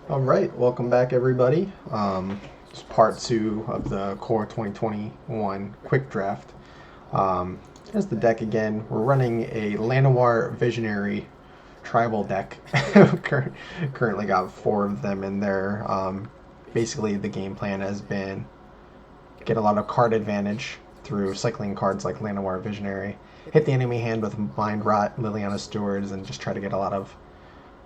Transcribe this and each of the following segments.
All right, welcome back, everybody. It's part two of the Core 2021 Quick Draft. Here's the deck again. We're running a Llanowar Visionary Tribal deck. Currently got four of them in there. Basically, the game plan has been get a lot of card advantage through cycling cards like Llanowar Visionary, hit the enemy hand with Mind Rot, Liliana Stewards, and just try to get a lot of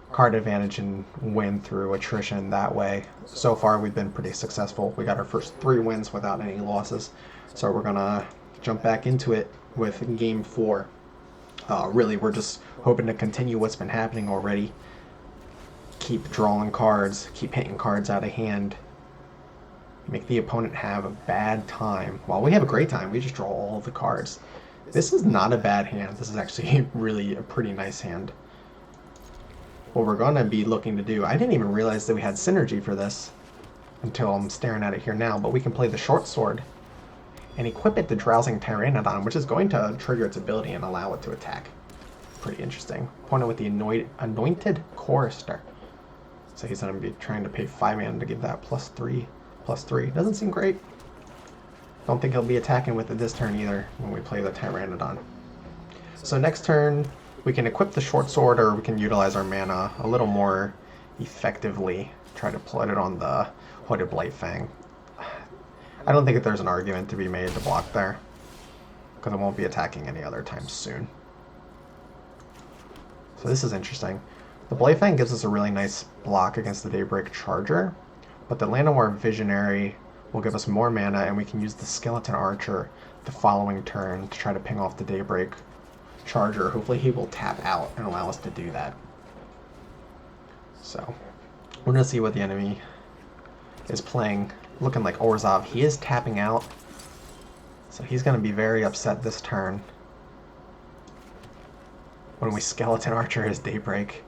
card advantage and win through attrition that way. So far, we've been pretty successful. We got our first three wins without any losses. So we're gonna jump back into it with game four. Really, we're just hoping to continue what's been happening already. Keep drawing cards, keep hitting cards out of hand, make the opponent have a bad time. While we have a great time, we just draw all the cards. This is not a bad hand. This is actually really a pretty nice hand. What we're going to be looking to do, I didn't even realize that we had synergy for this until I'm staring at it here now, but we can play the short sword and equip it to Drowsing Pteranodon, which is going to trigger its ability and allow it to attack. Pretty interesting. Opponent with the Anointed Chorister. So he's going to be trying to pay 5 mana to give that +3/+3. Doesn't seem great. Don't think he'll be attacking with it this turn either when we play the Pteranodon. So next turn, we can equip the short sword, or we can utilize our mana a little more effectively. Try to put it on the Hooded Blightfang. I don't think that there's an argument to be made to block there, because it won't be attacking any other time soon. So this is interesting. The Blightfang gives us a really nice block against the Daybreak Charger, but the Llanowar Visionary will give us more mana, and we can use the Skeleton Archer the following turn to try to ping off the Daybreak Charger. Hopefully he will tap out and allow us to do that. So we're going to see what the enemy is playing. Looking like Orzhov. He is tapping out, so he's going to be very upset this turn when we Skeleton Archer his Daybreak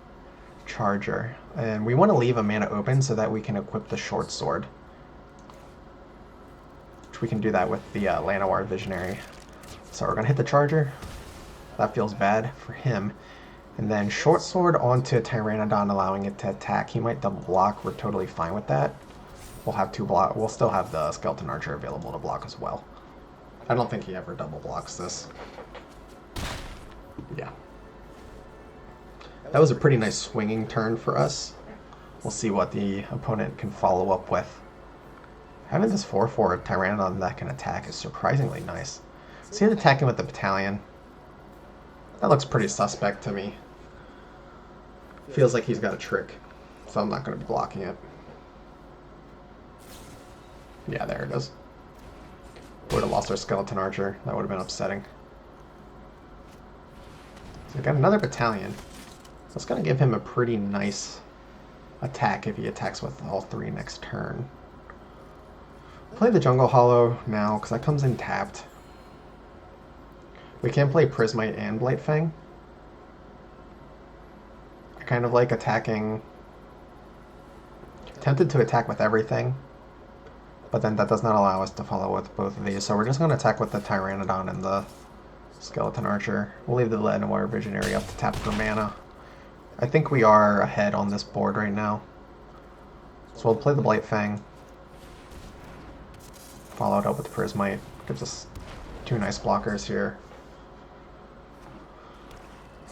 Charger. And we want to leave a mana open so that we can equip the short sword, which we can do that with the Llanowar Visionary. So we're going to hit the Charger. That feels bad for him. And then short sword onto Pteranodon, allowing it to attack. He might double block. We're totally fine with that. We'll have two block. We'll still have the Skeleton Archer available to block as well. I don't think he ever double blocks this. Yeah. That was a pretty nice swinging turn for us. We'll see what the opponent can follow up with. Having this 4/4 Pteranodon that can attack is surprisingly nice. See him attacking with the Battalion. That looks pretty suspect to me. Feels like he's got a trick, so I'm not going to be blocking it. Yeah, there it is. Would have lost our Skeleton Archer. That would have been upsetting. So we got another Battalion. So it's going to give him a pretty nice attack if he attacks with all three next turn. Play the Jungle Hollow now, because that comes in tapped. We can play Prismite and Blightfang. I kind of like attacking. Tempted to attack with everything, but then that does not allow us to follow with both of these. So we're just going to attack with the Pteranodon and the Skeleton Archer. We'll leave the Llanowar Visionary up to tap for mana. I think we are ahead on this board right now. So we'll play the Blightfang. Follow it up with Prismite. Gives us two nice blockers here.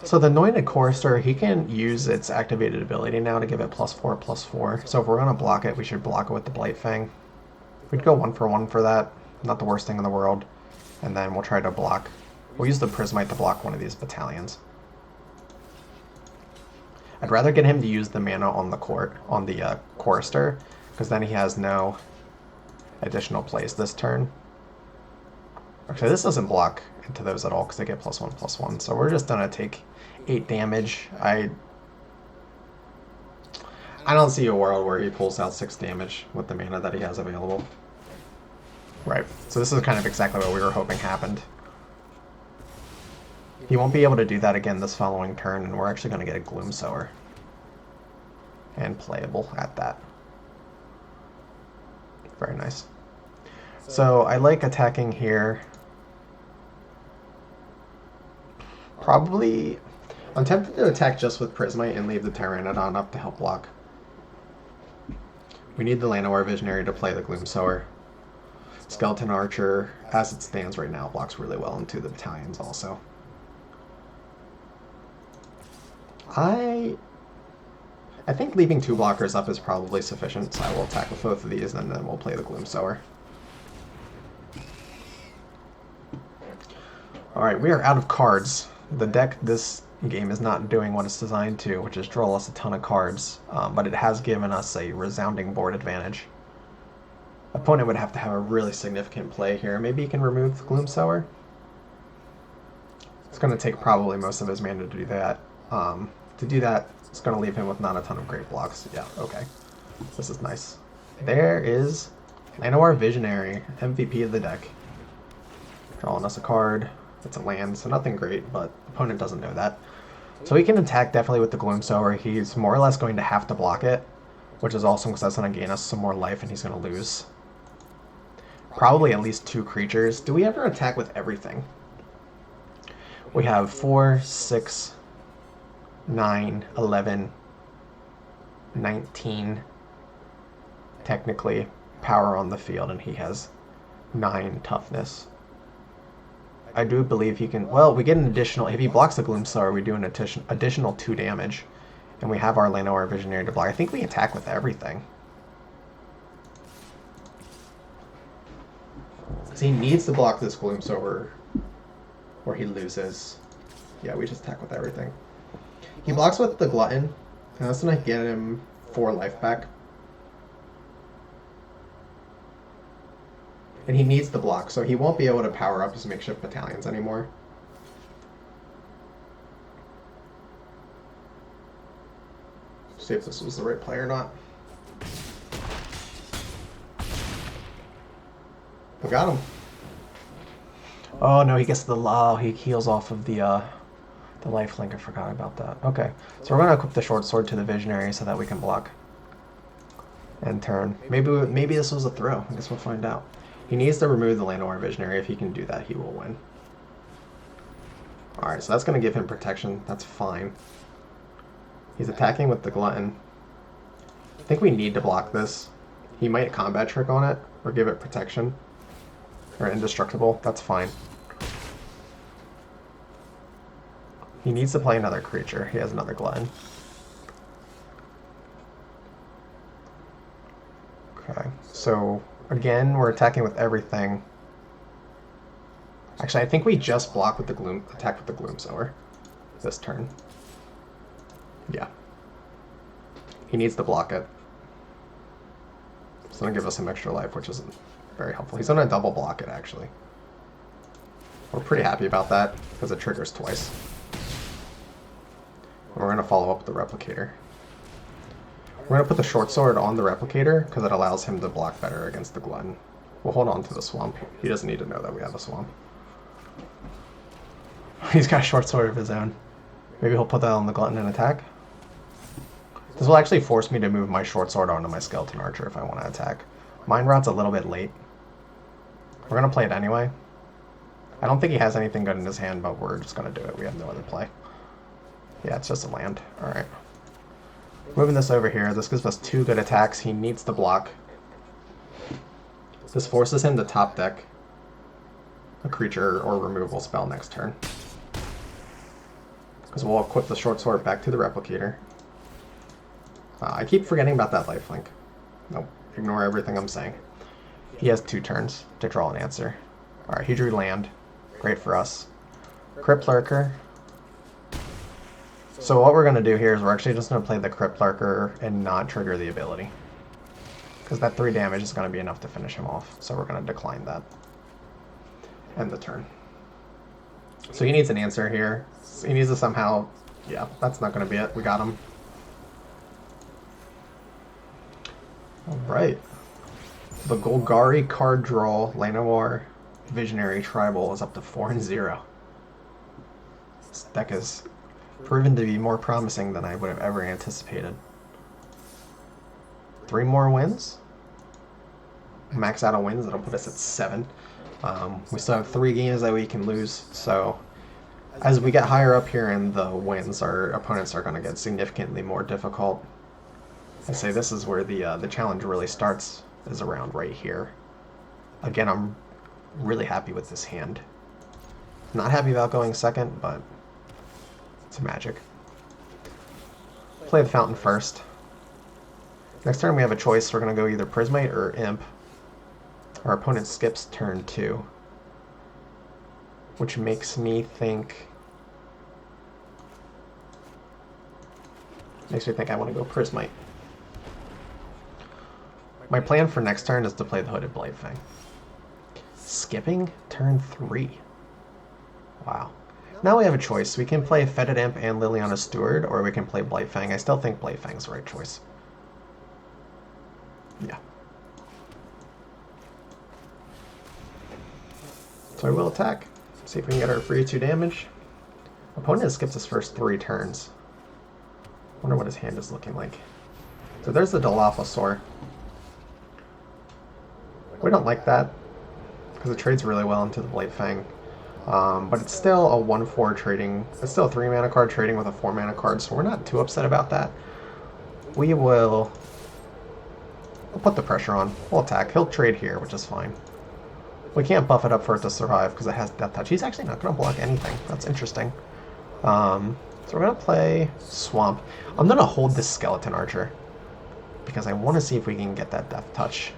So the Anointed Chorister, he can use its activated ability now to give it +4/+4. So if we're going to block it, we should block it with the Blightfang. We'd go 1/1 for that. Not the worst thing in the world. And then we'll try to block. We'll use the Prismite to block one of these battalions. I'd rather get him to use the mana on the Chorister, because then he has no additional plays this turn. Actually, this doesn't block into those at all because they get +1/+1. So we're just gonna take 8 damage. I don't see a world where he pulls out 6 damage with the mana that he has available. Right. So this is kind of exactly what we were hoping happened. He won't be able to do that again this following turn, and we're actually going to get a Gloomsower. And playable at that. Very nice. So I like attacking here. Probably, I'm tempted to attack just with Prismite and leave the Pteranodon up to help block. We need the Llanowar Visionary to play the Gloomsower. Skeleton Archer, as it stands right now, blocks really well into the battalions also. I think leaving 2 blockers up is probably sufficient, so I will attack with both of these, and then we'll play the Gloomsower. Alright, we are out of cards. The deck this game is not doing what it's designed to, which is draw us a ton of cards, but it has given us a resounding board advantage. Opponent would have to have a really significant play here. Maybe he can remove the Gloomsower. It's going to take probably most of his mana to do that. To do that, it's going to leave him with not a ton of great blocks. Yeah, okay. This is nice. There is Llanowar Visionary, MVP of the deck. Drawing us a card. It's a land, so nothing great, but opponent doesn't know that. So he can attack definitely with the Gloomsower. He's more or less going to have to block it, which is awesome because that's going to gain us some more life and he's going to lose. Probably at least 2 creatures. Do we ever attack with everything? We have 4, 6, 9, 11, 19, technically, power on the field, and he has 9 toughness. I do believe he can... Well, we get an additional... If he blocks the Gloomsower, we do an additional 2 damage. And we have our Llanowar Visionary to block. I think we attack with everything. Because he needs to block this Gloomsower, or he loses. Yeah, we just attack with everything. He blocks with the Glutton, and that's going to get him 4 life back. And he needs the block, so he won't be able to power up his makeshift battalions anymore. See if this was the right play or not. We got him. Oh no, he gets the he heals off of the lifelink. I forgot about that. Okay, so we're gonna equip the short sword to the Visionary so that we can block. End turn. Maybe this was a throw. I guess we'll find out. He needs to remove the Llanowar Visionary. If he can do that, he will win. Alright, so that's going to give him protection. That's fine. He's attacking with the Glutton. I think we need to block this. He might combat trick on it, or give it protection. Or indestructible. That's fine. He needs to play another creature. He has another Glutton. Okay, so... Again, we're attacking with everything. Actually, I think we just block with the attack with the Gloomsower this turn. Yeah. He needs to block it. It's going to give us some extra life, which isn't very helpful. He's going to double block it, actually. We're pretty happy about that, because it triggers twice. And we're going to follow up with the Replicator. We're going to put the short sword on the Replicator because it allows him to block better against the Glutton. We'll hold on to the Swamp. He doesn't need to know that we have a Swamp. He's got a short sword of his own. Maybe he'll put that on the Glutton and attack. This will actually force me to move my short sword onto my Skeleton Archer if I want to attack. Mind Rot's a little bit late. We're going to play it anyway. I don't think he has anything good in his hand, but we're just going to do it. We have no other play. Yeah, it's just a land. Alright. Moving this over here, this gives us 2 good attacks. He needs to block. This forces him to top deck a creature or removal spell next turn. Because we'll equip the short sword back to the Replicator. I keep forgetting about that lifelink. Nope, ignore everything I'm saying. He has 2 turns to draw an answer. Alright, he drew land. Great for us. Crypt Lurker. So what we're going to do here is we're actually just going to play the Crypt Lurker and not trigger the ability. Because that 3 damage is going to be enough to finish him off. So we're going to decline that. End the turn. So he needs an answer here. He needs to somehow... Yeah, that's not going to be it. We got him. Alright. The Golgari card draw Llanowar Visionary Tribal is up to 4-0. This deck is proven to be more promising than I would have ever anticipated. 3 more wins? Max out of wins, that'll put us at 7. We still have 3 games that we can lose, so as we get higher up here in the wins, our opponents are going to get significantly more difficult. I say this is where the challenge really starts, is around right here. Again, I'm really happy with this hand. Not happy about going second, but it's magic. Play the fountain first. Next turn we have a choice. We're going to go either Prismite or Imp. Our opponent skips turn 2. Which makes me think... I want to go Prismite. My plan for next turn is to play the Hooded Blightfang. Skipping turn 3. Wow. Now we have a choice. We can play Fetid Imp and Liliana Steward, or we can play Blightfang. I still think Blightfang's the right choice. Yeah. So I will attack. See if we can get our free 2 damage. Opponent skips his first 3 turns. Wonder what his hand is looking like. So there's the Dilophosaur. We don't like that, because it trades really well into the Blightfang. But it's still a 1-4 trading. It's still a 3 mana card trading with a 4 mana card, so we're not too upset about that. We'll put the pressure on. We'll attack. He'll trade here, which is fine. We can't buff it up for it to survive because it has Death Touch. He's actually not going to block anything. That's interesting. So we're going to play Swamp. I'm going to hold this Skeleton Archer because I want to see if we can get that Death Touch.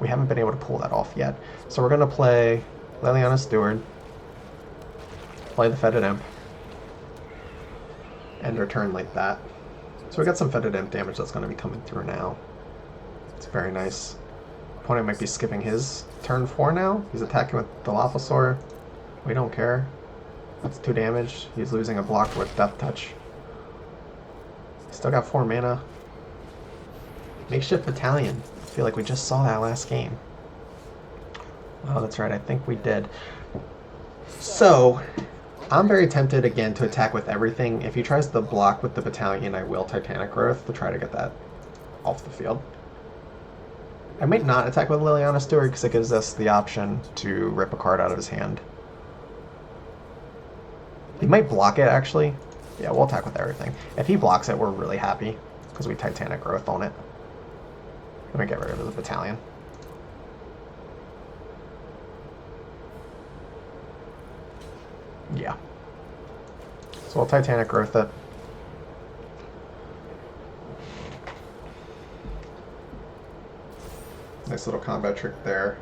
We haven't been able to pull that off yet. So we're going to play Liliana Steward, play the Fetid Imp, end our turn like that. So we got some Fetid Imp damage that's going to be coming through now. It's very nice. Opponent might be skipping his turn 4 now. He's attacking with Dilophosaur. We don't care. That's 2 damage. He's losing a block with Death Touch. Still got 4 mana. Makeshift Battalion. I feel like we just saw that last game. Oh, that's right. I think we did. So, I'm very tempted again to attack with everything. If he tries to block with the Battalion, I will Titanic Growth to try to get that off the field. I might not attack with Liliana Steward because it gives us the option to rip a card out of his hand. He might block it, actually. Yeah, we'll attack with everything. If he blocks it, we're really happy because we Titanic Growth on it. Let me get rid of the Battalion. Yeah. So we'll Titanic Growth it. Nice little combat trick there.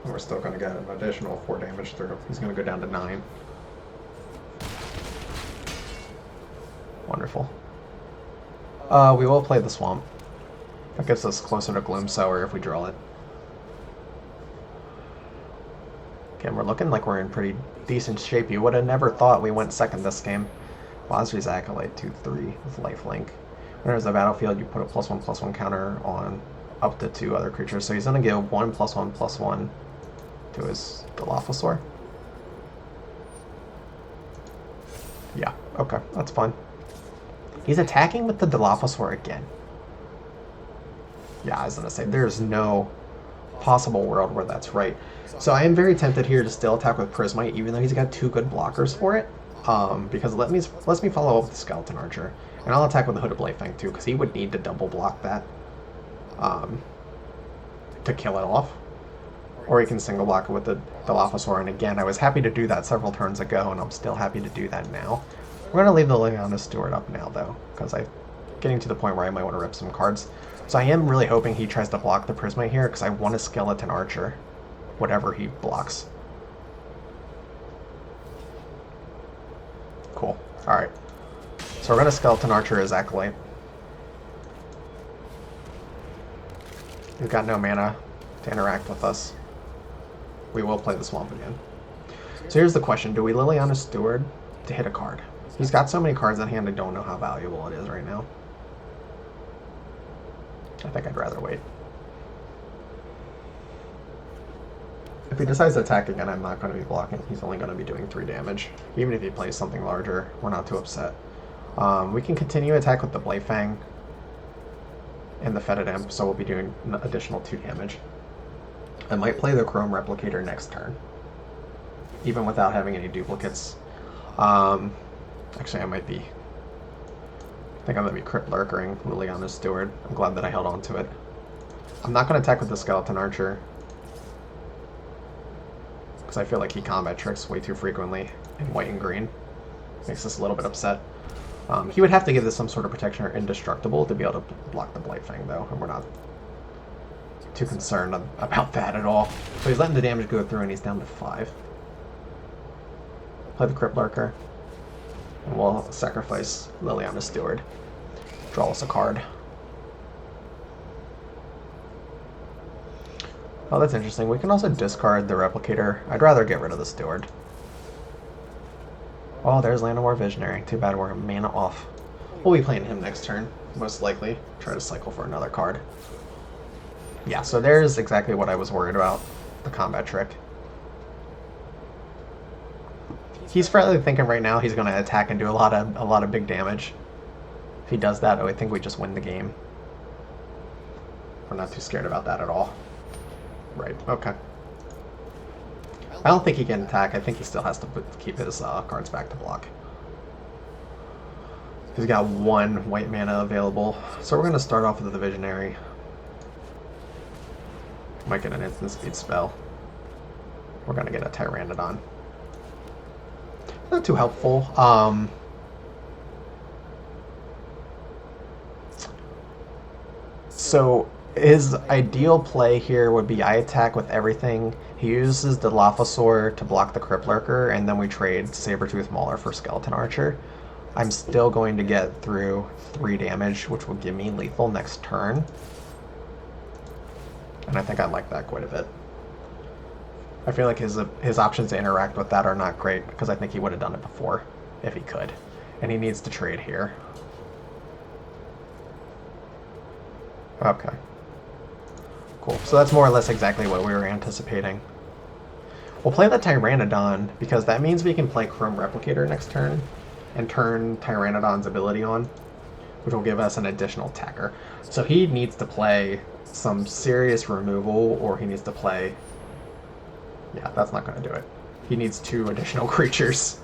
And we're still going to get an additional 4 damage through. He's going to go down to 9. Wonderful. We will play the Swamp. That gets us closer to Gloomsower if we draw it. Again, we're looking like we're in pretty decent shape. You would have never thought we went second this game. Lasri's Acolyte 2/3 with lifelink. When there's a battlefield, you put a +1/+1 counter on up to 2 other creatures. So he's going to give 1/+1/+1 to his Dilophosaur. Yeah, okay, that's fine. He's attacking with the Dilophosaur again. Yeah, I was going to say, there's no possible world where that's right. So I am very tempted here to still attack with Prismite, even though he's got 2 good blockers for it. Because it lets me follow up with the Skeleton Archer. And I'll attack with the Hooded Blightfang too, because he would need to double block that to kill it off. Or he can single block it with the Dilophosaur. And again, I was happy to do that several turns ago, and I'm still happy to do that now. We're going to leave the Liliana Steward up now, though, because I'm getting to the point where I might want to rip some cards. So I am really hoping he tries to block the Prismite here, because I want a Skeleton Archer, whatever he blocks. Cool. Alright. So we're going to Skeleton Archer his Acolyte. He's got no mana to interact with us. We will play the Swamp again. So here's the question. Do we Liliana Steward to hit a card? He's got so many cards in hand, I don't know how valuable it is right now. I think I'd rather wait. If he decides to attack again, I'm not going to be blocking. He's only going to be doing 3 damage. Even if he plays something larger, we're not too upset. We can continue attack with the Blightfang and the Fetid Imp, so we'll be doing an additional 2 damage. I might play the Chrome Replicator next turn, even without having any duplicates. Actually, I might be think I'm going to be Crypt Lurkering Liliana's Steward. I'm glad that I held on to it. I'm not going to attack with the Skeleton Archer, because I feel like he combat tricks way too frequently in white and green. Makes us a little bit upset. He would have to give this some sort of protection or indestructible to be able to block the Blightfang, though, and we're not too concerned about that at all. So he's letting the damage go through, and he's down to 5. Play the Crypt Lurker, and we'll sacrifice Liliana's Steward. Draw us a card. Oh, that's interesting. We can also discard the Replicator. I'd rather get rid of the Steward. Oh, there's Llanowar Visionary. Too bad we're mana off. We'll be playing him next turn, most likely. Try to cycle for another card. Yeah, so there's exactly what I was worried about. The combat trick. He's probably thinking right now he's going to attack and do a lot of big damage. If he does that, I think we just win the game. We're not too scared about that at all. Right, okay. I don't think he can attack. I think he still has to keep his cards back to block. He's got 1 white mana available. So we're going to start off with the Visionary. Might get an instant speed spell. We're going to get a Tyrannodon. Not too helpful. So his ideal play here would be I attack with everything. He uses the Dilophosaur to block the Crypt Lurker, and then we trade Sabertooth Mauler for Skeleton Archer. I'm still going to get through 3 damage, which will give me lethal next turn. And I think I like that quite a bit. I feel like his options to interact with that are not great, because I think he would have done it before, if he could. And he needs to trade here. Okay. Cool. So that's more or less exactly what we were anticipating. We'll play the Tyrannodon, because that means we can play Chrome Replicator next turn, and turn Tyrannodon's ability on, which will give us an additional attacker. So he needs to play some serious removal, or he needs to play... Yeah, that's not going to do it. He needs 2 additional creatures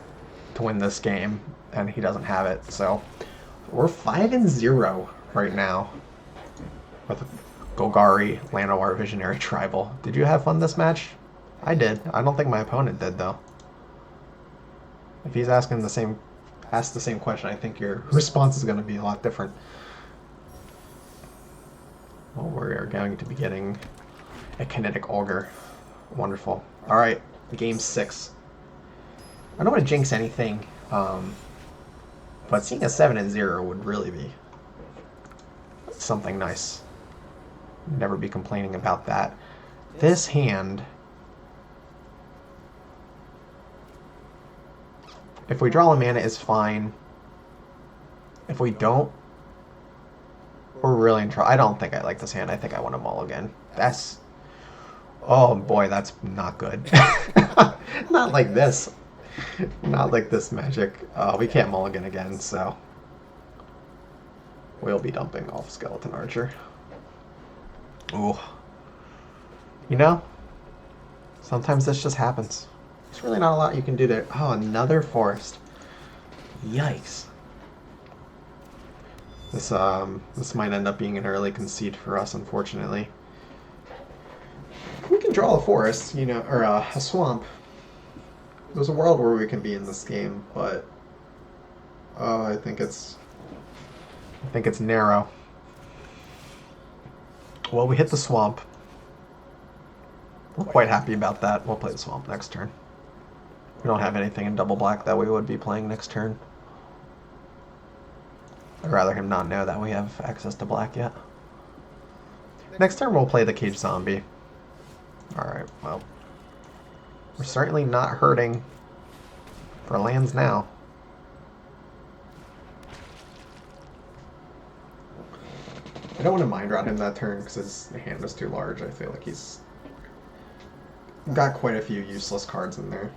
to win this game, and he doesn't have it. So we're 5-0 right now with Golgari, Llanowar, Visionary, Tribal. Did you have fun this match? I did. I don't think my opponent did, though. If he's asking the same question, I think your response is going to be a lot different. Well, we're going to be getting a Kinetic Augur. Wonderful. Alright, game 6. I don't want to jinx anything, but seeing a 7-0 would really be something nice. Never be complaining about that. This hand, if we draw a mana, is fine. If we don't, we're really in trouble. I don't think I like this hand. I think I want to mulligan. That's... Oh boy, that's not good. Not like this. Not like this Magic. We can't mulligan again, so we'll be dumping off Skeleton Archer. Ooh. You know, sometimes this just happens. There's really not a lot you can do there. Oh, another forest. Yikes. This might end up being an early concede for us, unfortunately. We can draw a forest, you know, or a swamp. There's a world where we can be in this game, but I think it's narrow. Well, we hit the swamp. We're quite happy about that. We'll play the swamp next turn. We don't have anything in double black that we would be playing next turn. I'd rather him not know that we have access to black yet. Next turn we'll play the Cage Zombie. Alright, well. We're certainly not hurting for lands now. I don't want to mind rot him that turn because his hand was too large. I feel like he's got quite a few useless cards in there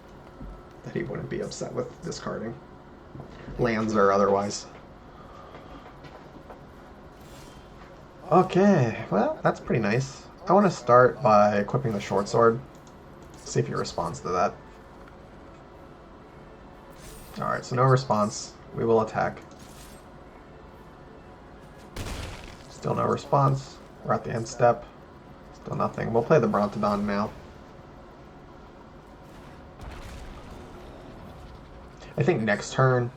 that he wouldn't be upset with discarding. Lands or otherwise. Okay, well, that's pretty nice. I want to start by equipping the short sword. See if he responds to that. Alright, so no response. We will attack. Still no response. We're at the end step. Still nothing. We'll play the Brontodon now. I think next turn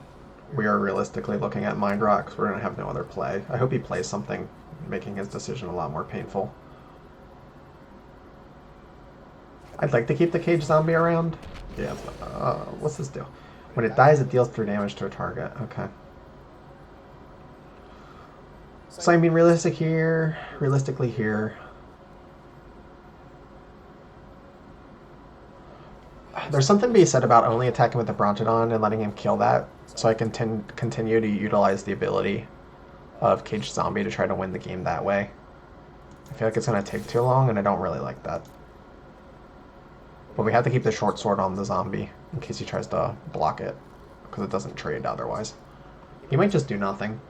we are realistically looking at Mind Rock because we're going to have no other play. I hope he plays something, making his decision a lot more painful. I'd like to keep the Cage Zombie around. Yeah, what's this do? When it dies, it deals 3 damage to a target. Okay. So I mean, realistically here, there's something to be said about only attacking with the Brontodon and letting him kill that, so I can continue to utilize the ability of Cage Zombie to try to win the game that way. I feel like it's going to take too long, and I don't really like that. But we have to keep the short sword on the zombie in case he tries to block it, because it doesn't trade otherwise. He might just do nothing.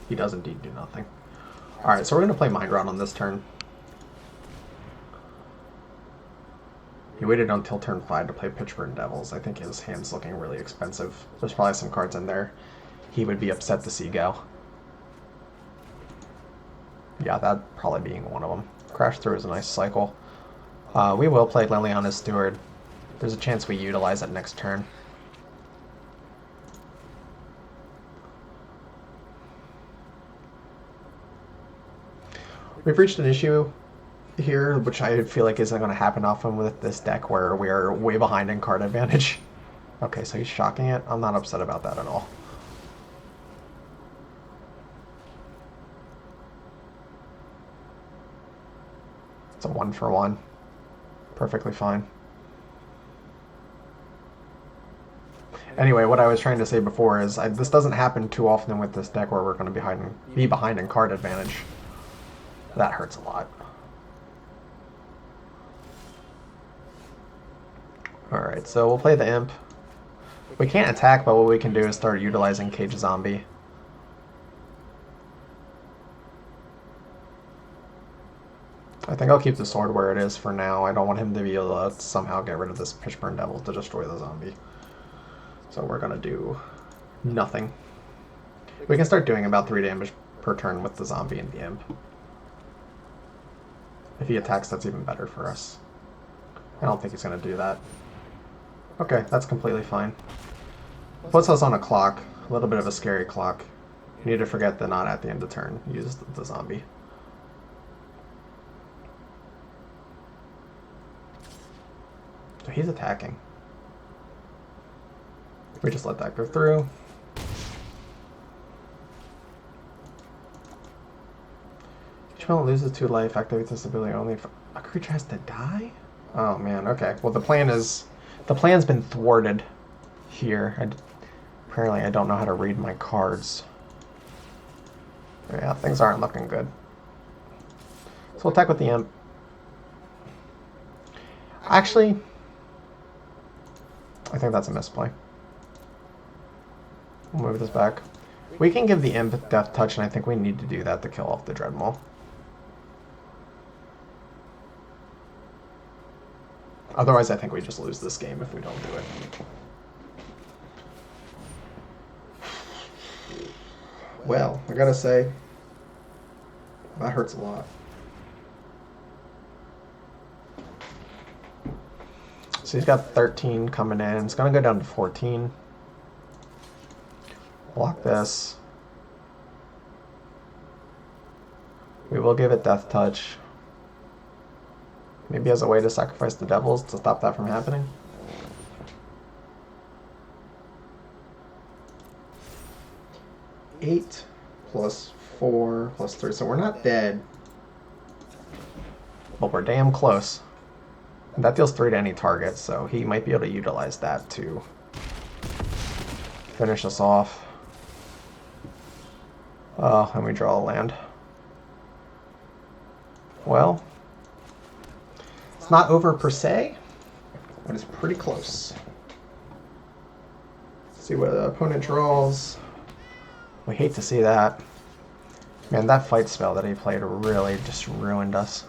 He does indeed do nothing. Alright, so we're going to play Mind Rot on this turn. He waited until turn 5 to play Pitchburn Devils. I think his hand's looking really expensive. There's probably some cards in there he would be upset to see go. Yeah, that probably being one of them. Crash Through is a nice cycle. We will play Liliana's Steward. There's a chance we utilize it next turn. We've reached an issue here, which I feel like isn't going to happen often with this deck, where we are way behind in card advantage. Okay, so he's shocking it. I'm not upset about that at all. It's a 1-for-1. Perfectly fine. Anyway, what I was trying to say before is this doesn't happen too often with this deck where we're going to be behind in card advantage. That hurts a lot. Alright, so we'll play the Imp. We can't attack, but what we can do is start utilizing Cage Zombie. I think I'll keep the sword where it is for now. I don't want him to be able to somehow get rid of this Pitchburn Devil to destroy the zombie. So we're going to do nothing. We can start doing about 3 damage per turn with the zombie and the Imp. If he attacks, that's even better for us. I don't think he's going to do that. Okay, that's completely fine. Puts us on a clock. A little bit of a scary clock. You need to forget the not at the end of turn. Use the zombie. So he's attacking. We just let that go through. Each opponent loses 2 life. Activates this ability only if a creature has to die? Oh man, okay. Well, the plan's been thwarted here. Apparently I don't know how to read my cards. Yeah, things aren't looking good. So we'll attack with the Imp. Actually, I think that's a misplay. We'll move this back. We can give the Imp Death Touch, and I think we need to do that to kill off the Dreadmaw. Otherwise, I think we just lose this game if we don't do it. Well, I gotta say, that hurts a lot. So he's got 13 coming in. It's gonna go down to 14. Block this. We will give it Death Touch. Maybe as a way to sacrifice the Devils to stop that from happening. Eight plus 4 plus 3. So we're not dead. But we're damn close. And that deals 3 to any target, so he might be able to utilize that to finish us off. And we draw a land. Well, it's not over per se, but it's pretty close. Let's see what the opponent draws. We hate to see that. Man, that fight spell that he played really just ruined us.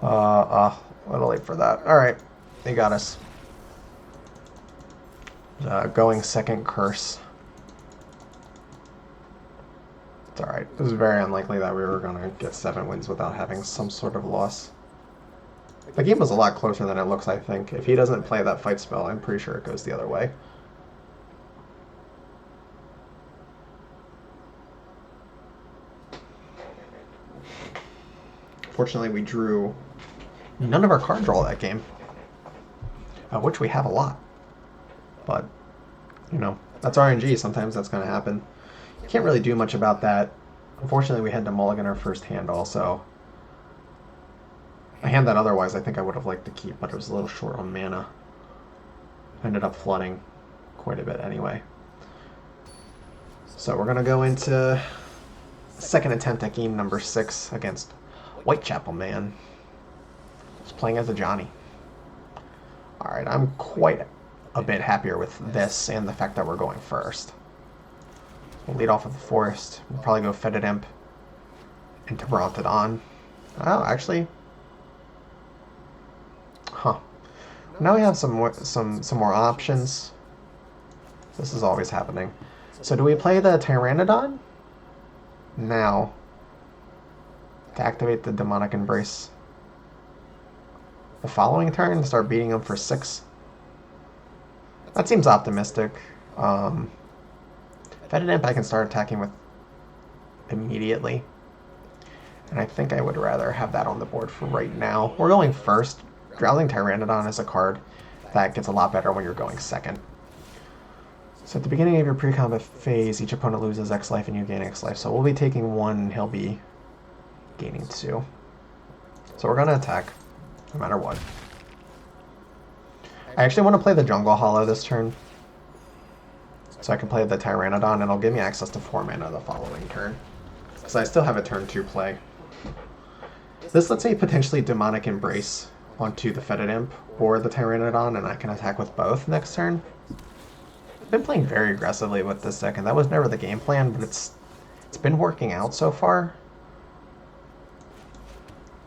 A little late for that. Alright, they got us. Going second curse. It's alright. It was very unlikely that we were going to get 7 wins without having some sort of loss. The game was a lot closer than it looks, I think. If he doesn't play that fight spell, I'm pretty sure it goes the other way. Fortunately, we drew none of our card draw that game, which we have a lot. But, you know, that's RNG. Sometimes that's going to happen. You can't really do much about that. Unfortunately, we had to mulligan our first hand also. A hand that otherwise I think I would have liked to keep, but it was a little short on mana. Ended up flooding quite a bit anyway. So we're going to go into second attempt at game number 6 against Whitechapel Man. He's playing as a Johnny. Alright, I'm quite a bit happier with this and the fact that we're going first. We'll lead off with the Forest. We'll probably go Fetid Imp into Brontodon. Oh, actually... Huh. Now we have some more options. This is always happening. So do we play the Tyrannodon now to activate the Demonic Embrace the following turn, start beating him for 6? That seems optimistic. Fetid Imp I can start attacking with immediately. And I think I would rather have that on the board for right now. We're going first. Drowsing Tyrannodon is a card that gets a lot better when you're going second. So at the beginning of your pre-combat phase, each opponent loses X life and you gain X life. So we'll be taking 1 and he'll be gaining 2. So we're going to attack, no matter what. I actually want to play the Jungle Hollow this turn. So I can play the Tyrannodon and it'll give me access to 4 mana the following turn. Because I still have a turn 2 play. This lets me potentially Demonic Embrace onto the Fetid Imp or the Tyrannodon, and I can attack with both next turn. I've been playing very aggressively with this deck, and that was never the game plan, but it's been working out so far.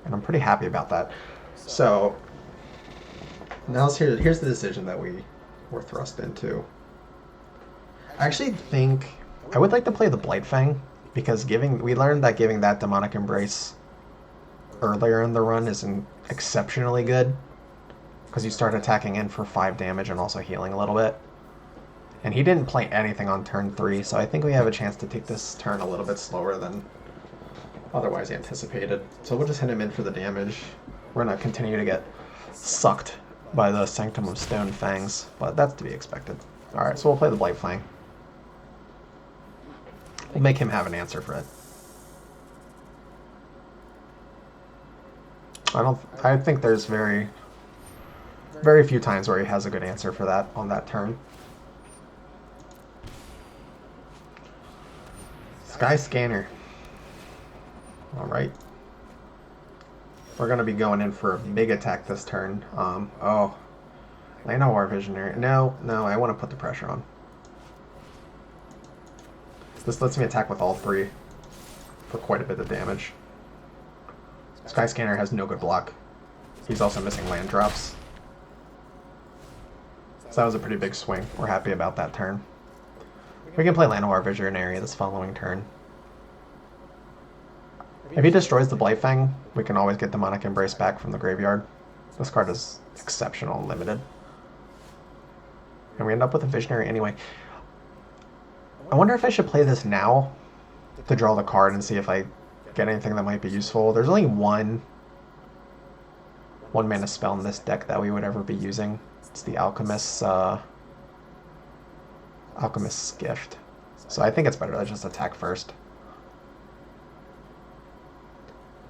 And I'm pretty happy about that. So, now here's the decision that we were thrust into. I actually think I would like to play the Blightfang, because we learned that giving that Demonic Embrace earlier in the run is exceptionally good, because you start attacking in for 5 damage and also healing a little bit. And he didn't play anything on turn 3, so I think we have a chance to take this turn a little bit slower than otherwise anticipated. So we'll just hit him in for the damage. We're going to continue to get sucked by the Sanctum of Stone Fangs, but that's to be expected. Alright, so we'll play the Blightfang. We'll make him have an answer for it. I think there's very few times where he has a good answer for that on that turn. Sky Scanner. Alright. We're going to be going in for a big attack this turn. Oh. Llanowar Visionary. No, I want to put the pressure on. This lets me attack with all 3 for quite a bit of damage. Sky Scanner has no good block. He's also missing land drops. So that was a pretty big swing. We're happy about that turn. We can play Llanowar Visionary this following turn. If he destroys the Blightfang, we can always get Demonic Embrace back from the graveyard. This card is exceptional and limited. And we end up with a Visionary anyway. I wonder if I should play this now to draw the card and see if I get anything that might be useful. There's only one mana spell in this deck that we would ever be using. It's the Alchemist's Gift. So I think it's better to just attack first.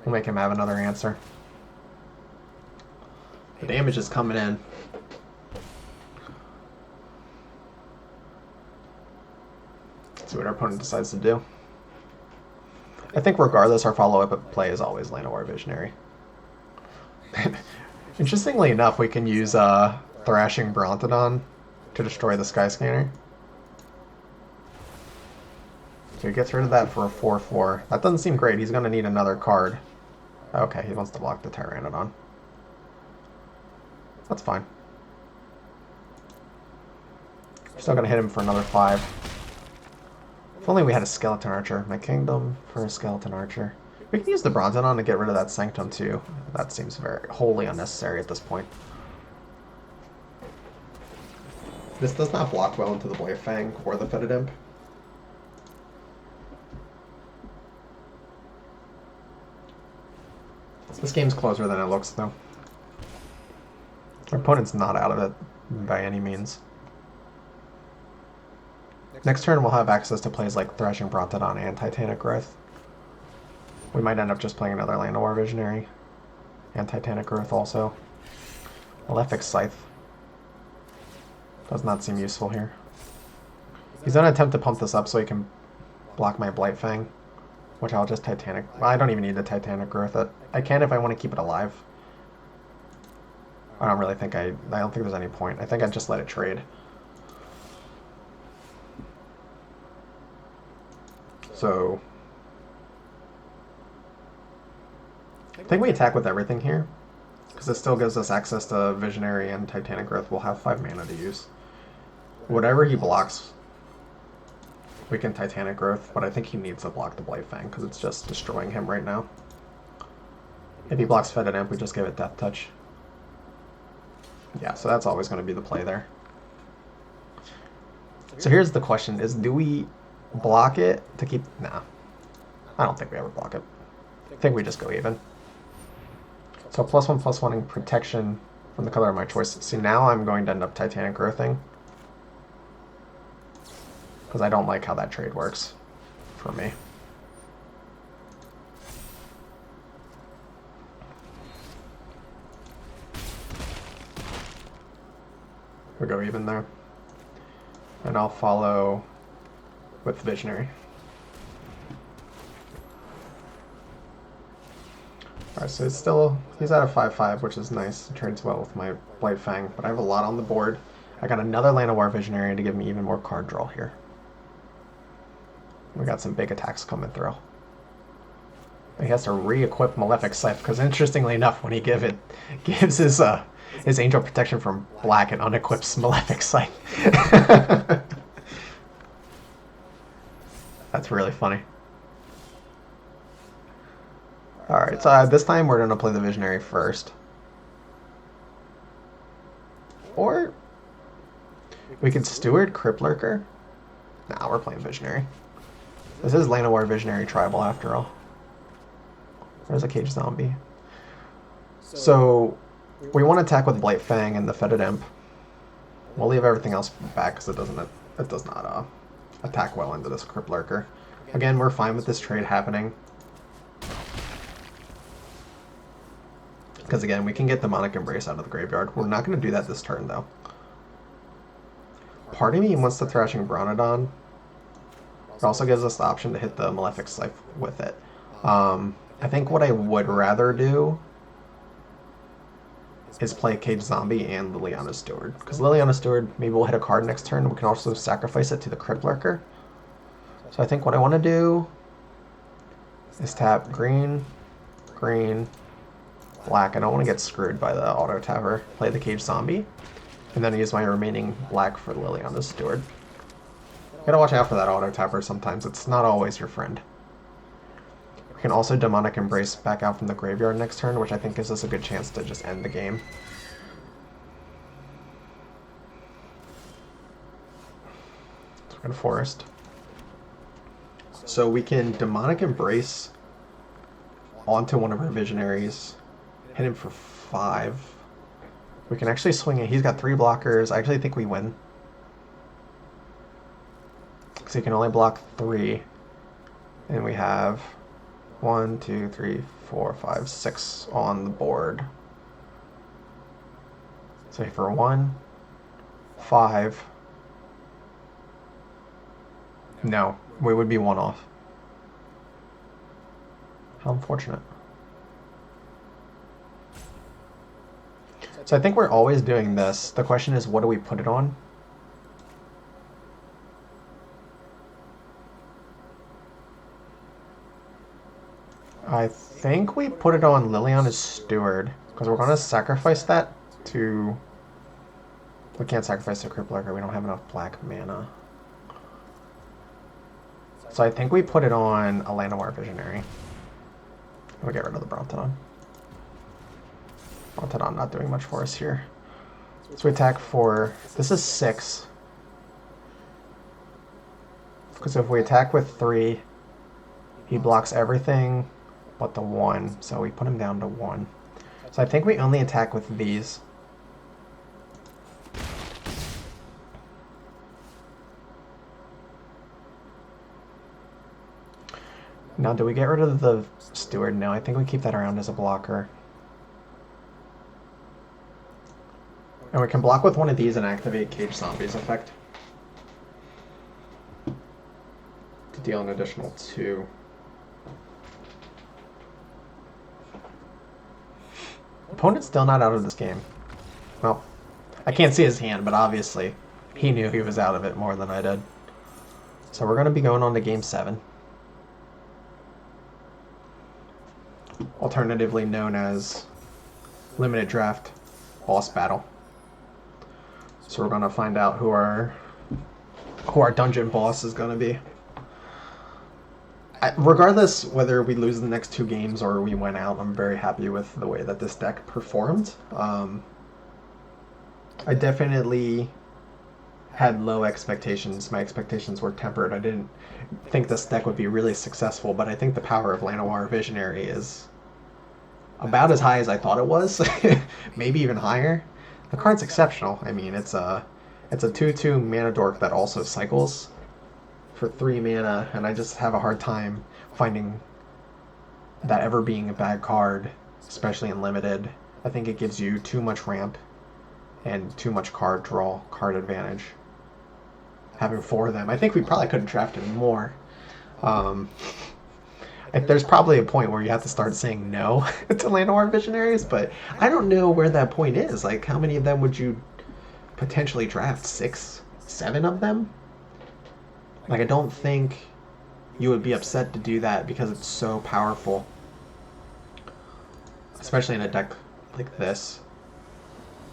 We'll make him have another answer. The damage is coming in. Let's see what our opponent decides to do. I think regardless, our follow-up play is always Llanowar Visionary. Interestingly enough, we can use Thrashing Brontodon to destroy the Sky Scanner. So he gets rid of that for a 4/4. That doesn't seem great. He's going to need another card. Okay, he wants to block the Tyrannodon. That's fine. Still going to hit him for another 5. If only we had a skeleton archer. My kingdom for a skeleton archer. We can use the Bronzodon to get rid of that sanctum too. That seems very wholly unnecessary at this point. This does not block well into the Blade Fang or the Fetid Imp. This game's closer than it looks, though. Our opponent's not out of it by any means. Next turn we'll have access to plays like Thrashing Brontodon and Titanic Growth. We might end up just playing another Llanowar Visionary. And Titanic Growth also. Malefic Scythe. Does not seem useful here. He's gonna attempt to pump this up so he can block my Blight Fang. Which I'll just Titanic... Well, I don't even need the Titanic Growth. I can if I want to keep it alive. I don't really think I don't think there's any point. I think I'd just let it trade. So... I think we attack with everything here. Because it still gives us access to Visionary and Titanic Growth. We'll have 5 mana to use. Whatever he blocks, we can Titanic Growth, but I think he needs to block the Blight Fang because it's just destroying him right now. If he blocks Fetid Imp, we just give it Death Touch. Yeah, so that's always going to be the play there. So here's the question, is do we block it to keep... Nah. I don't think we ever block it. I think we just go even. So +1/+1 in protection from the color of my choice. See, now I'm going to end up Titanic Growthing. Because I don't like how that trade works for me. We go even there. And I'll follow with Visionary. Alright, so it's still, he's at a 5/5, which is nice. It trades well with my Blight Fang, but I have a lot on the board. I got another Llanowar Visionary to give me even more card draw here. We got some big attacks coming through. He has to re-equip Malefic Scythe, because interestingly enough, when he gives his Angel Protection from black and unequips Malefic Scythe. That's really funny. Alright, so this time we're going to play the Visionary first. Or we could Steward Crypt Lurker. Nah, we're playing Visionary. This is Llanowar Visionary Tribal after all. There's a Cage Zombie. So we want to attack with Blight Fang and the Fetid Imp. We'll leave everything else back because it does not attack well into this Crypt Lurker. Again, we're fine with this trade happening. Because again, we can get Demonic Embrace out of the graveyard. We're not going to do that this turn though. Part of me wants to Thrashing Brontodon. It also gives us the option to hit the Malefic Scythe with it. I think what I would rather do is play Cage Zombie and Liliana Steward. Because Liliana Steward, maybe we'll hit a card next turn. We can also sacrifice it to the Crypt Lurker. So I think what I want to do is tap green, green, black. I don't want to get screwed by the auto tapper. Play the Cage Zombie, and then use my remaining black for Liliana Steward. Gotta watch out for that auto tapper sometimes. It's not always your friend. We can also Demonic Embrace back out from the graveyard next turn, which I think gives us a good chance to just end the game. So we're gonna Forest. So we can Demonic Embrace onto one of our Visionaries, hit him for 5. We can actually swing it. He's got 3 blockers. I actually think we win. Because he can only block 3. And we have 1, 2, 3, 4, 5, 6 on the board. So for 1, 5. No, we would be 1 off. How unfortunate. So I think we're always doing this. The question is, what do we put it on? I think we put it on Liliana's Steward, because we're going to sacrifice that to... We can't sacrifice the Crypt Lurker, we don't have enough black mana. So I think we put it on a Llanowar Visionary. We'll get rid of the Brontodon. Brontodon not doing much for us here. So we attack for... This is 6. Because if we attack with 3, he blocks everything but the 1. So we put him down to 1. So I think we only attack with these. Now, do we get rid of the Steward? No, I think we keep that around as a blocker. And we can block with one of these and activate Cage Zombies effect to deal an additional 2. Opponent's still not out of this game. Well, I can't see his hand, but obviously he knew he was out of it more than I did. So we're going to be going on to Game 7. Alternatively known as Limited Draft Boss Battle. So we're going to find out who our dungeon boss is going to be. Regardless whether we lose the next 2 games or we went out, I'm very happy with the way that this deck performed. I definitely had low expectations. My expectations were tempered. I didn't think this deck would be really successful, but I think the power of Llanowar Visionary is about as high as I thought it was. Maybe even higher. The card's exceptional. I mean, it's a 2/2 mana dork that also cycles for 3 mana, and I just have a hard time finding that ever being a bad card, especially in limited. I think it gives you too much ramp and too much card draw, card advantage. Having 4 of them, I think we probably could have drafted more. There's probably a point where you have to start saying no to Llanowar Visionaries, but I don't know where that point is. Like, how many of them would you potentially draft? 6, 7 of them? Like, I don't think you would be upset to do that because it's so powerful. Especially in a deck like this.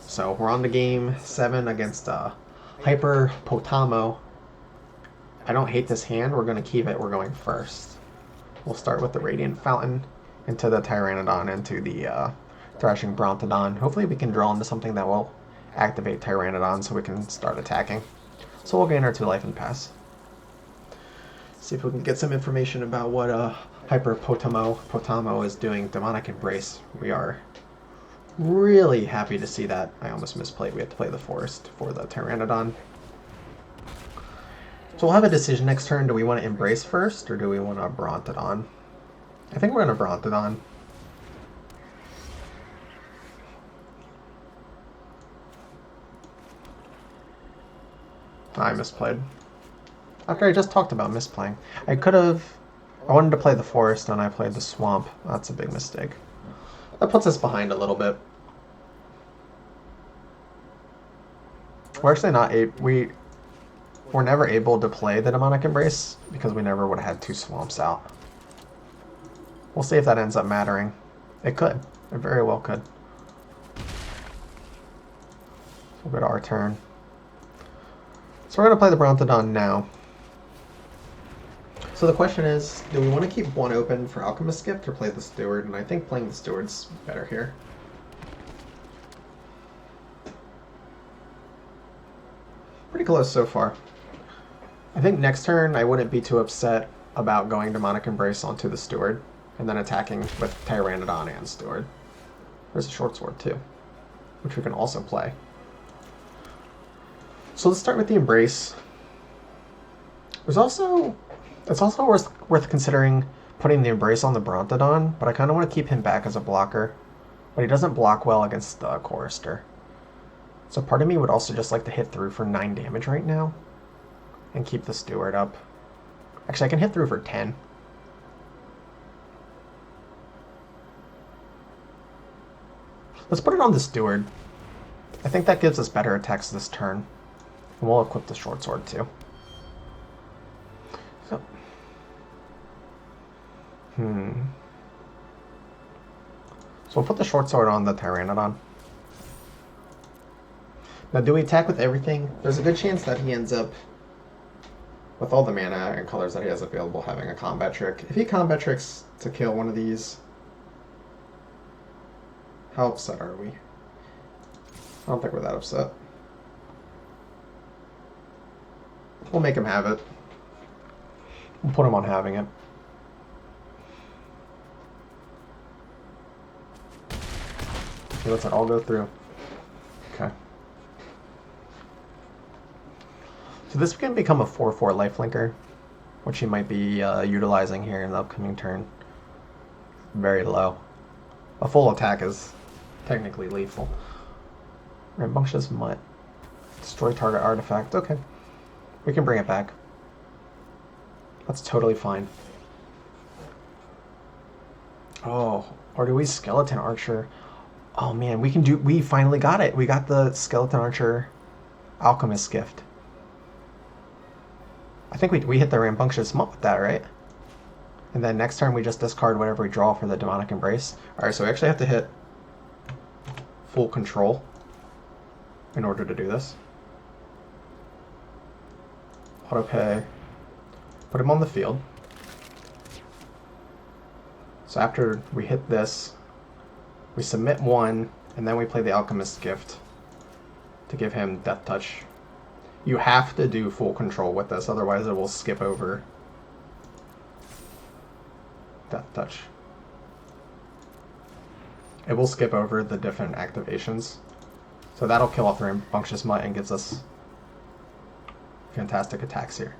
So, we're on to Game 7 against Hyper Potamo. I don't hate this hand. We're going to keep it. We're going first. We'll start with the Radiant Fountain into the Tyrannodon, into the Thrashing Brontodon. Hopefully we can draw into something that will activate Tyrannodon so we can start attacking. So we'll gain our 2 life and pass. See if we can get some information about what Hyper Potamo is doing. Demonic Embrace. We are really happy to see that. I almost misplayed. We have to play the Forest for the Tyrannodon. So we'll have a decision next turn. Do we want to Embrace first, or do we want to Brontodon? I think we're going to Brontodon. I misplayed. After I just talked about misplaying. I wanted to play the Forest, and I played the Swamp. That's a big mistake. That puts us behind a little bit. We're actually not we're never able to play the Demonic Embrace because we never would have had 2 Swamps out. We'll see if that ends up mattering. It could. It very well could. We'll go to our turn. So we're going to play the Brontodon now. So the question is, do we want to keep 1 open for Alchemist Gift or play the Steward? And I think playing the Steward's better here. Pretty close so far. I think next turn I wouldn't be too upset about going Demonic Embrace onto the Steward and then attacking with Tyrannodon and Steward. There's a Short Sword too, which we can also play. So let's start with the Embrace. It's also worth considering putting the Embrace on the Brontodon, but I kind of want to keep him back as a blocker. But he doesn't block well against the Chorister. So part of me would also just like to hit through for 9 damage right now and keep the Steward up. Actually, I can hit through for 10. Let's put it on the Steward. I think that gives us better attacks this turn. And we'll equip the Short Sword too. So, So we'll put the Short Sword on the Tyrannodon. Now, do we attack with everything? There's a good chance that he ends up... with all the mana and colors that he has available, having a combat trick. If he combat tricks to kill one of these, how upset are we? I don't think we're that upset. We'll make him have it. We'll put him on having it. Okay, let's all go through. Okay. So this can become a 4/4 lifelinker, which he might be utilizing here in the upcoming turn. Very low. A full attack is technically lethal. Rambunctious Mutt. Destroy target artifact. Okay. We can bring it back. That's totally fine. Oh, or do we Skeleton Archer? Oh man, we finally got it. We got the Skeleton Archer Alchemist gift. I think we hit the Rambunctious Mutt with that, right? And then next turn we just discard whatever we draw for the Demonic Embrace. Alright, so we actually have to hit full control in order to do this. Autopay. Put him on the field. So after we hit this, we submit one, and then we play the Alchemist's Gift to give him Death Touch. You have to do full control with this, otherwise it will skip over Death Touch. It will skip over the different activations. So that'll kill off the Rambunctious Mutt and gives us fantastic attacks here.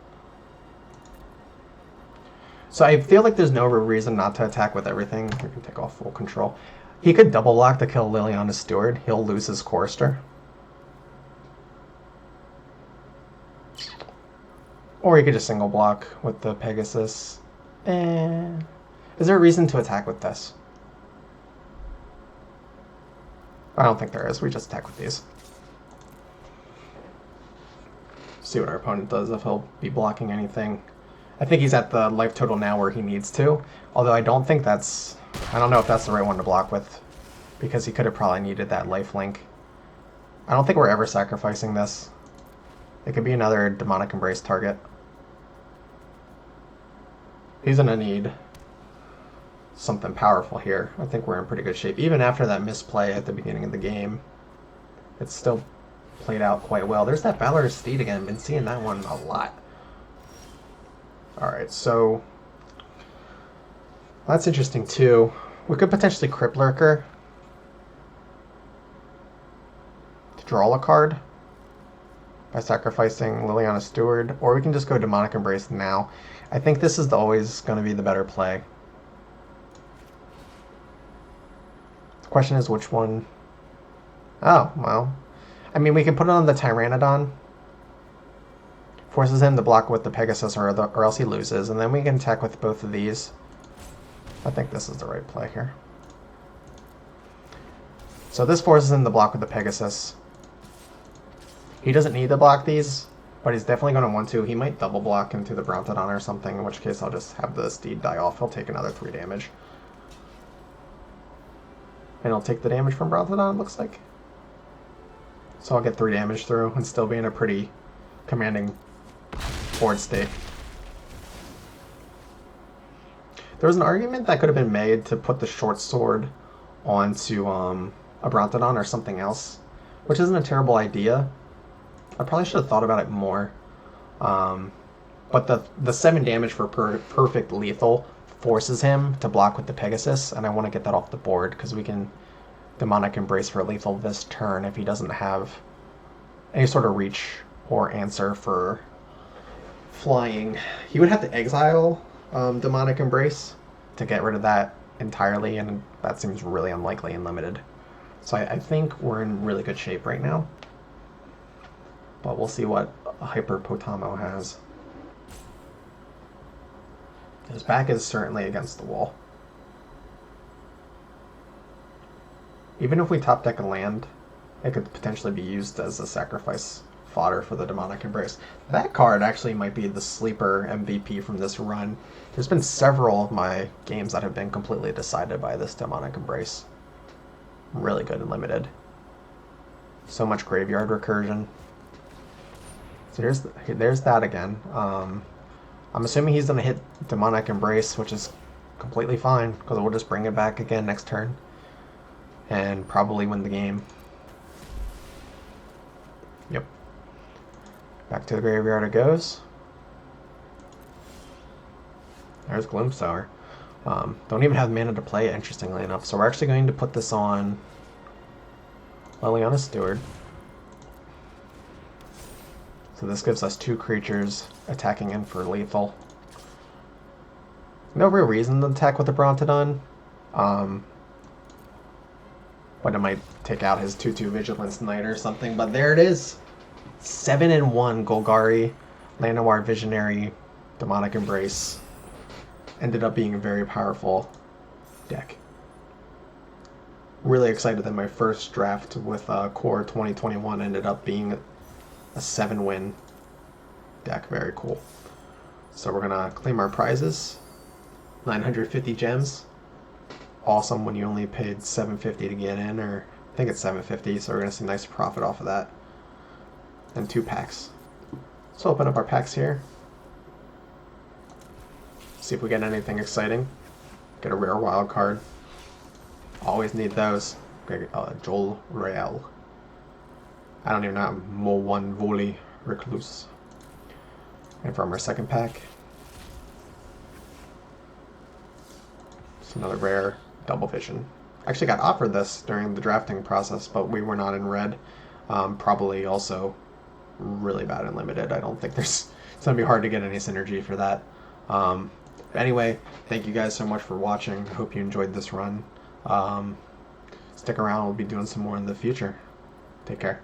So I feel like there's no reason not to attack with everything. We can take off full control. He could double block to kill Liliana's Steward. He'll lose his Chorister. Or he could just single block with the Pegasus. Is there a reason to attack with this? I don't think there is. We just attack with these. See what our opponent does, if he'll be blocking anything. I think he's at the life total now where he needs to. Although I don't think that's... I don't know if that's the right one to block with. Because he could have probably needed that life link. I don't think we're ever sacrificing this. It could be another Demonic Embrace target. He's going to need something powerful here. I think we're in pretty good shape. Even after that misplay at the beginning of the game, it's still played out quite well. There's that Valorous Steed again. Been seeing that one a lot. Alright, so that's interesting too. We could potentially Crypt Lurker to draw a card by sacrificing Liliana's Steward, or we can just go Demonic Embrace now. I think this is always going to be the better play. The question is which one. Oh, well. I mean, we can put it on the Tyrannodon. Forces him to block with the Pegasus, or else he loses, and then we can attack with both of these. I think this is the right play here. So this forces him to block with the Pegasus. He doesn't need to block these, but he's definitely going to want to. He might double block into the Brontodon or something, in which case I'll just have the Steed die off. He'll take another 3 damage. And he'll take the damage from Brontodon, it looks like. So I'll get 3 damage through and still be in a pretty commanding board state. There was an argument that could have been made to put the short sword onto a Brontodon or something else, which isn't a terrible idea. I probably should have thought about it more. But the 7 damage for perfect lethal forces him to block with the Pegasus, and I want to get that off the board because we can Demonic Embrace for lethal this turn if he doesn't have any sort of reach or answer for flying. He would have to exile Demonic Embrace to get rid of that entirely, and that seems really unlikely and limited. So I think we're in really good shape right now. But we'll see what Hyper Potamo has. His back is certainly against the wall. Even if we top deck a land, it could potentially be used as a sacrifice fodder for the Demonic Embrace. That card actually might be the sleeper MVP from this run. There's been several of my games that have been completely decided by this Demonic Embrace. Really good and limited. So much graveyard recursion. So there's that again. I'm assuming he's going to hit Demonic Embrace, which is completely fine, because we'll just bring it back again next turn. And probably win the game. Yep. Back to the graveyard it goes. There's Gloomstar. Don't even have mana to play it, interestingly enough. So we're actually going to put this on Liliana Steward. So this gives us 2 creatures attacking in for lethal. No real reason to attack with the Brontodon. But it might take out his 2/2 Vigilance Knight or something. But there it is. 7-1 Golgari, Llanowar Visionary, Demonic Embrace. Ended up being a very powerful deck. Really excited that my first draft with Core 2021 ended up being a 7-win deck. Very cool. So we're gonna claim our prizes. 950 gems. Awesome when you only paid 750 to get in, or I think it's 750, so we're gonna see a nice profit off of that. And 2 packs. So open up our packs here. See if we get anything exciting. Get a rare wild card. Always need those. Joel Real. I don't even know. Mo1 Voli Recluse. And from our second pack, it's another rare Double Vision. I actually got offered this during the drafting process, but we were not in red. Probably also really bad and limited. I don't think it's going to be hard to get any synergy for that. Anyway, thank you guys so much for watching. I hope you enjoyed this run. Stick around. We'll be doing some more in the future. Take care.